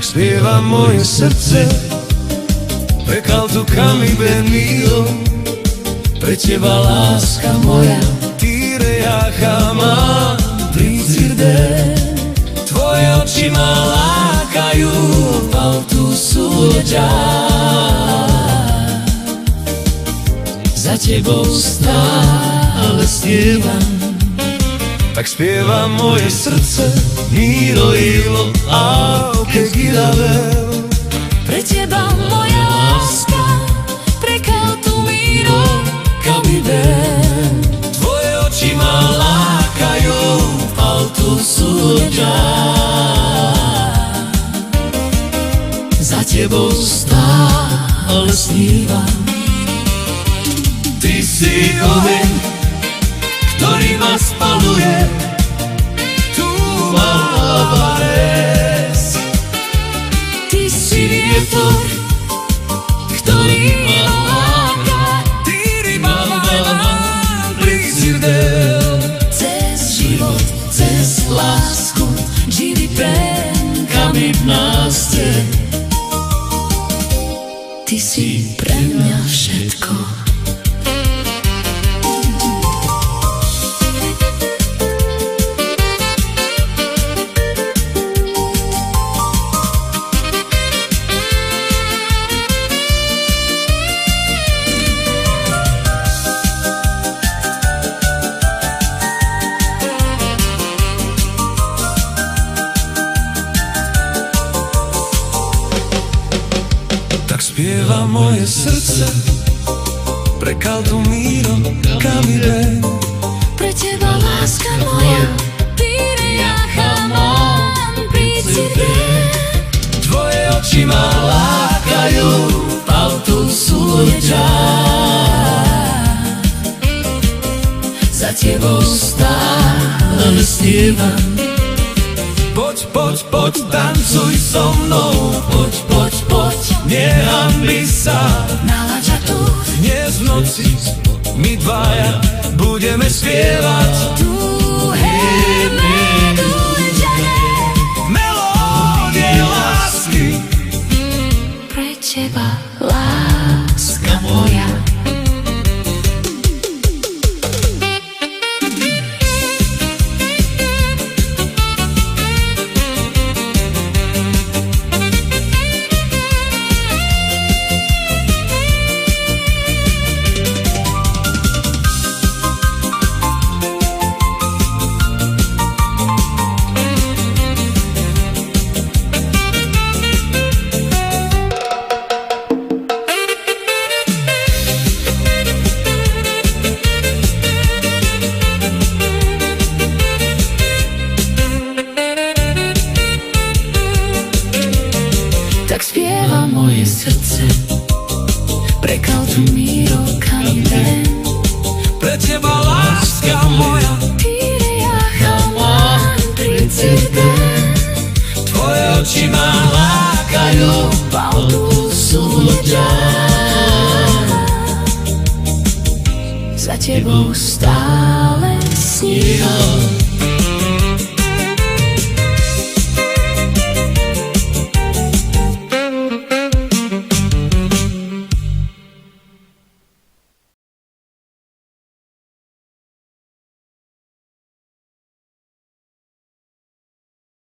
tak spieva moje srdce. Precalto kam mi venido, pre teba láska moja. Tire jamás príde, tvoje oči ma lákajú, tu sú ľudia. Za tebou stále spievam, tak spieva moje srdce. Miro ilo, aunque quiera ver. Pre teba moja láska, precalto miro, kam idem. Tvoje oči ma lákajú, tu sú ľudia. Za tebou stále snívam. Ty si oheň, ktorý ma spaluje, tu ma vares. Ty si vietor, ktorý ma láka. Tiri mamá prísildel. Cez život, cez lásku, živý pen, kam i v nás je. Ty si pre mňa všetko. Spieva moje srdce, precalto miro, kam idem. Pre teba láska moja, tire jamás príde. Tvoje oči ma lákajú, tu sú ľudia. Za tebou stále spievam. Poď, poď, poď, tancuj so mnou. Poď, poď, poď, nehanbi sa. Nalaď a tu dnes v noci my dvaja budeme spievať. Melódie lásky. Pre teba láska moja. Tak spieva moje srdce, precalto miro, kam idem. Pre teba láska moja, Tire jamás príde. tvoje oči ma lákajú, Tu sú ľudia. Za tebou stále